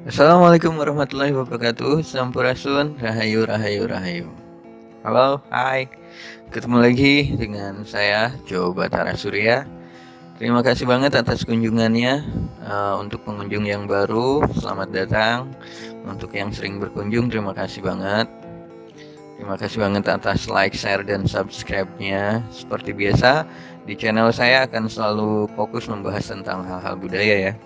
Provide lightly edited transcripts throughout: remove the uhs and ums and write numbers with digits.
Assalamualaikum warahmatullahi wabarakatuh. Sampurasun, rahayu, rahayu, rahayu. Halo, hai. Ketemu lagi dengan saya, Jo Batara Surya. Terima kasih banget atas kunjungannya. Untuk pengunjung yang baru, selamat datang. Untuk yang sering berkunjung, terima kasih banget. Terima kasih banget atas like, share, dan subscribe-nya. Seperti biasa, di channel saya akan selalu fokus membahas tentang hal-hal budaya ya.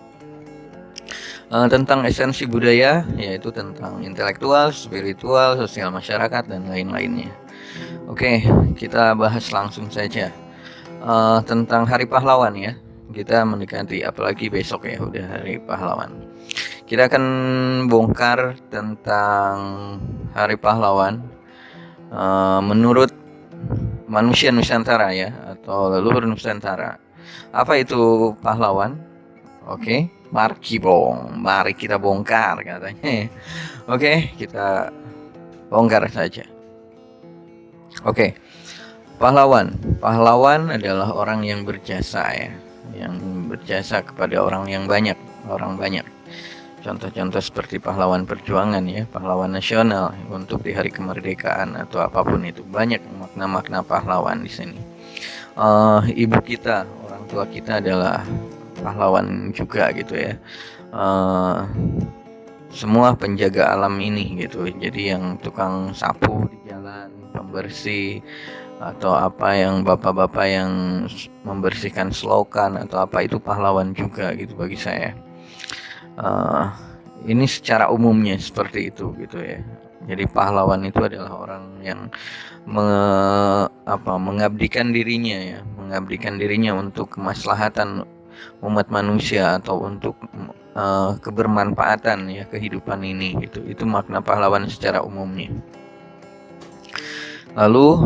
Tentang esensi budaya, yaitu tentang intelektual, spiritual, sosial masyarakat, dan lain-lainnya. Oke, kita bahas langsung saja tentang Hari Pahlawan ya. Kita mendekati, apalagi besok ya, udah Hari Pahlawan. Kita akan bongkar tentang Hari Pahlawan menurut manusia Nusantara ya, atau leluhur Nusantara. Apa itu pahlawan? Oke, mari kita bongkar katanya. Oke, kita bongkar saja. Oke, pahlawan adalah orang yang berjasa ya, yang berjasa kepada orang banyak. Contoh-contoh seperti pahlawan perjuangan ya, pahlawan nasional untuk di hari kemerdekaan atau apapun itu, banyak makna-makna pahlawan di sini. Ibu kita, orang tua kita adalah pahlawan juga gitu ya. Semua penjaga alam ini gitu, jadi yang tukang sapu di jalan, pembersih, atau apa yang bapak-bapak yang membersihkan selokan atau apa, itu pahlawan juga gitu bagi saya. Ini secara umumnya seperti itu gitu ya. Jadi pahlawan itu adalah orang yang mengabdikan dirinya untuk kemaslahatan umat manusia atau untuk kebermanfaatan ya kehidupan ini gitu. Itu makna pahlawan secara umumnya. Lalu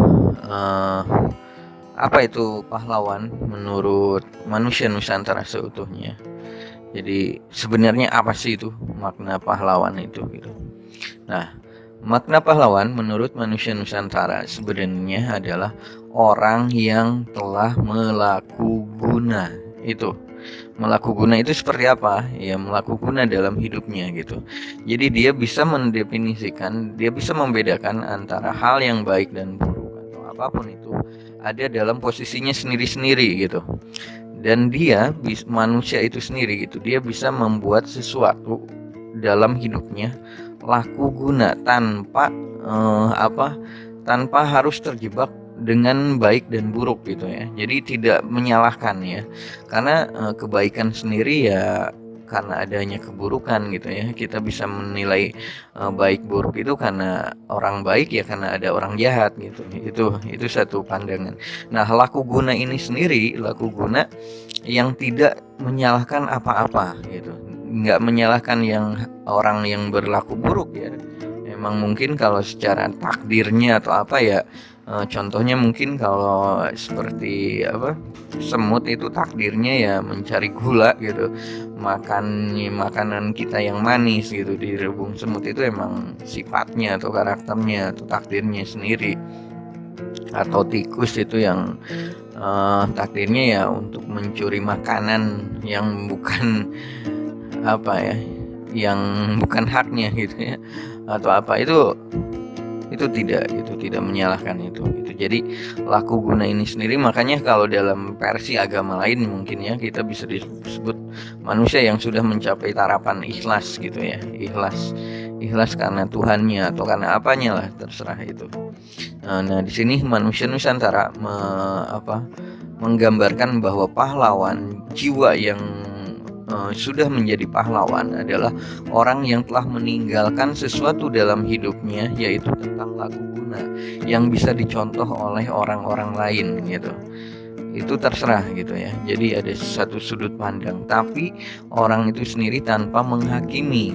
apa itu pahlawan menurut manusia Nusantara seutuhnya? Jadi sebenarnya apa sih itu makna pahlawan itu gitu. Nah, makna pahlawan menurut manusia Nusantara sebenarnya adalah orang yang telah melaku guna. Itu melaku guna itu seperti apa? Ya, melaku guna dalam hidupnya gitu. Jadi dia bisa mendefinisikan, dia bisa membedakan antara hal yang baik dan buruk atau apapun itu ada dalam posisinya sendiri-sendiri gitu. Dan dia manusia itu sendiri gitu, dia bisa membuat sesuatu dalam hidupnya laku guna tanpa harus terjebak dengan baik dan buruk gitu ya. Jadi tidak menyalahkan ya, karena kebaikan sendiri ya karena adanya keburukan gitu ya. Kita bisa menilai baik buruk itu karena orang baik ya karena ada orang jahat gitu. Itu satu pandangan. Nah, laku guna ini sendiri, laku guna yang tidak menyalahkan apa-apa gitu, nggak menyalahkan yang orang yang berlaku buruk ya. Memang mungkin kalau secara takdirnya atau apa ya, contohnya mungkin kalau seperti semut itu takdirnya ya mencari gula gitu, makanan kita yang manis gitu di rebung semut, itu emang sifatnya atau karakternya atau takdirnya sendiri. Atau tikus itu yang takdirnya ya untuk mencuri makanan yang bukan yang bukan haknya gitu ya, atau apa, itu tidak menyalahkan itu. Jadi laku guna ini sendiri, makanya kalau dalam versi agama lain mungkin ya kita bisa disebut manusia yang sudah mencapai tarapan ikhlas gitu ya, ikhlas karena Tuhannya atau karena apanya lah, terserah itu. Nah, di sini manusia Nusantara menggambarkan bahwa pahlawan, jiwa yang sudah menjadi pahlawan adalah orang yang telah meninggalkan sesuatu dalam hidupnya, yaitu tentang laku guna yang bisa dicontoh oleh orang-orang lain gitu. Itu terserah gitu ya. Jadi ada satu sudut pandang, tapi orang itu sendiri tanpa menghakimi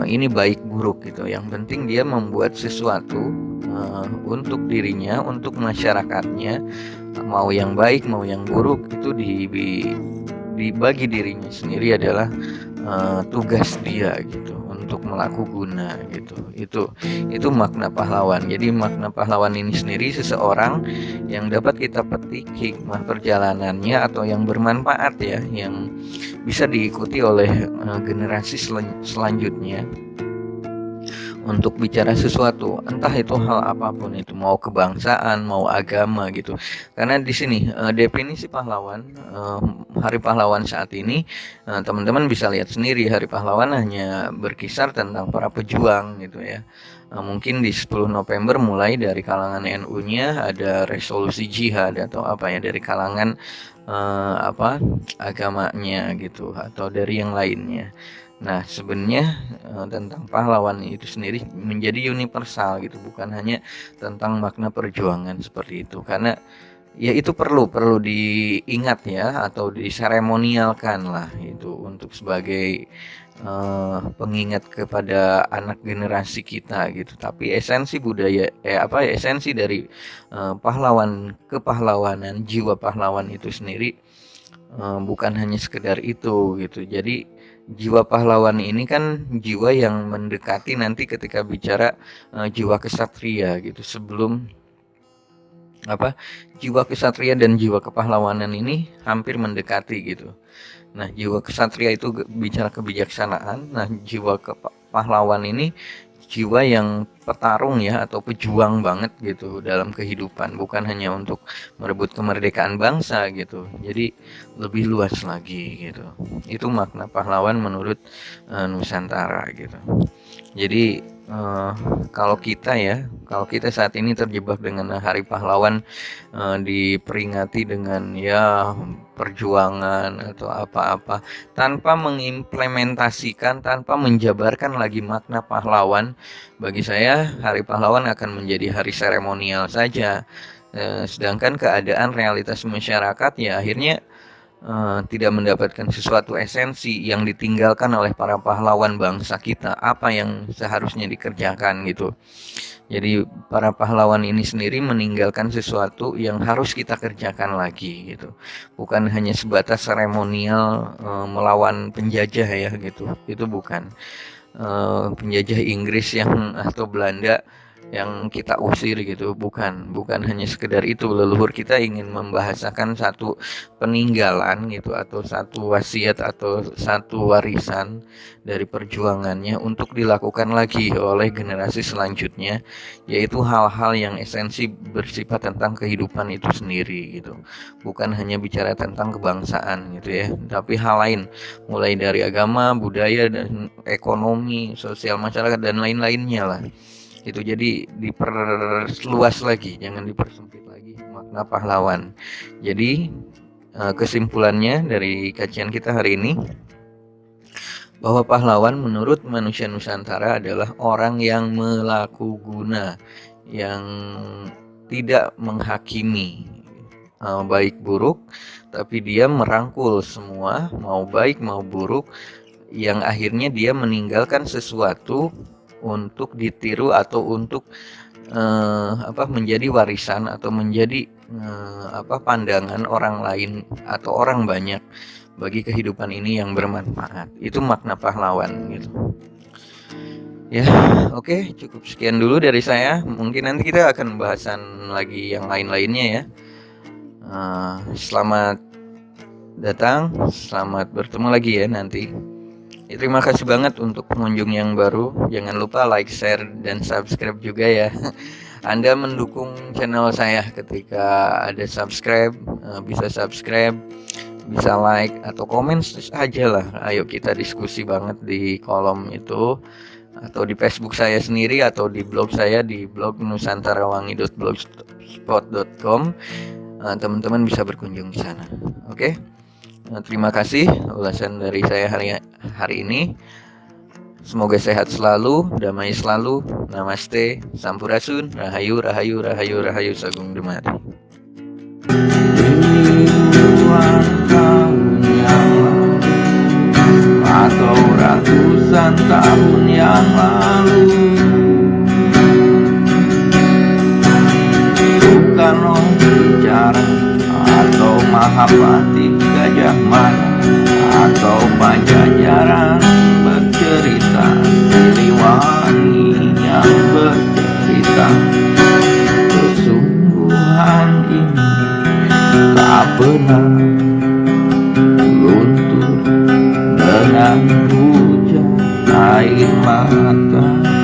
ini baik buruk gitu. Yang penting dia membuat sesuatu untuk dirinya, untuk masyarakatnya, mau yang baik mau yang buruk, itu dibagi dirinya sendiri adalah tugas dia gitu, untuk melaku guna gitu. Itu makna pahlawan. Jadi makna pahlawan ini sendiri seseorang yang dapat kita petik hikmah perjalanannya atau yang bermanfaat ya, yang bisa diikuti oleh generasi selanjutnya untuk bicara sesuatu, entah itu hal apapun itu, mau kebangsaan, mau agama gitu. Karena di sini definisi pahlawan, Hari Pahlawan saat ini, teman-teman bisa lihat sendiri, Hari Pahlawan hanya berkisar tentang para pejuang gitu ya. Mungkin di 10 November mulai dari kalangan NU-nya ada resolusi jihad atau apa ya, dari kalangan agamanya gitu, atau dari yang lainnya. Nah, sebenarnya tentang pahlawan itu sendiri menjadi universal gitu, bukan hanya tentang makna perjuangan seperti itu. Karena ya itu perlu diingat ya, atau diseremonialkan lah itu untuk sebagai pengingat kepada anak generasi kita gitu. Tapi esensi budaya esensi dari kepahlawanan, jiwa pahlawan itu sendiri bukan hanya sekedar itu gitu. Jadi jiwa pahlawan ini kan jiwa yang mendekati nanti ketika bicara jiwa kesatria gitu. Sebelum jiwa kesatria dan jiwa kepahlawanan ini hampir mendekati gitu. Nah, jiwa kesatria itu bicara kebijaksanaan. Nah, jiwa pahlawan ini jiwa yang petarung ya, atau pejuang banget gitu dalam kehidupan, bukan hanya untuk merebut kemerdekaan bangsa gitu. Jadi lebih luas lagi gitu. Itu makna pahlawan menurut Nusantara gitu. Jadi kalau kita saat ini terjebak dengan Hari Pahlawan, diperingati dengan ya perjuangan atau apa-apa, tanpa mengimplementasikan, tanpa menjabarkan lagi makna pahlawan, bagi saya Hari Pahlawan akan menjadi hari seremonial saja. Sedangkan keadaan realitas masyarakat ya akhirnya tidak mendapatkan sesuatu esensi yang ditinggalkan oleh para pahlawan bangsa kita, apa yang seharusnya dikerjakan gitu. Jadi para pahlawan ini sendiri meninggalkan sesuatu yang harus kita kerjakan lagi gitu. Bukan hanya sebatas seremonial melawan penjajah ya gitu. Itu bukan penjajah Inggris atau Belanda yang kita usir gitu, bukan hanya sekedar itu. Leluhur kita ingin membahasakan satu peninggalan gitu, atau satu wasiat atau satu warisan dari perjuangannya untuk dilakukan lagi oleh generasi selanjutnya, yaitu hal-hal yang esensi bersifat tentang kehidupan itu sendiri gitu. Bukan hanya bicara tentang kebangsaan gitu ya, tapi hal lain, mulai dari agama, budaya, dan ekonomi, sosial masyarakat, dan lain-lainnya lah. Itu jadi diperluas lagi, jangan dipersempit lagi makna pahlawan. Jadi kesimpulannya dari kajian kita hari ini, bahwa pahlawan menurut manusia Nusantara adalah orang yang melaku guna, yang tidak menghakimi baik buruk, tapi dia merangkul semua, mau baik mau buruk, yang akhirnya dia meninggalkan sesuatu untuk ditiru atau untuk menjadi warisan atau menjadi pandangan orang lain atau orang banyak bagi kehidupan ini yang bermanfaat. Itu makna pahlawan gitu. Ya, oke, cukup sekian dulu dari saya. Mungkin nanti kita akan bahasan lagi yang lain-lainnya ya. Selamat datang, selamat bertemu lagi ya nanti. Terima kasih banget untuk pengunjung yang baru. Jangan lupa like, share, dan subscribe juga ya. Anda mendukung channel saya ketika ada subscribe, bisa subscribe, bisa like, atau komen aja lah. Ayo kita diskusi banget di kolom itu, atau di Facebook saya sendiri, atau di blog saya di blog nusantarawangi.blogspot.com. Teman-teman bisa berkunjung di sana. Oke? Terima kasih ulasan dari saya hari ini. Semoga sehat selalu, damai selalu. Namaste, Sampurasun, Rahayu, Rahayu, Rahayu, Rahayu, Sagung Dumadi. Ribuan tahun yang lalu, atau ratusan tahun yang lalu, Soekarno bicara, atau Mahapati Gajah Mada, atau Pajajaran bercerita. menemani yang bercerita. Kesungguhan ini tak pernah luntur dengan hujan air mata.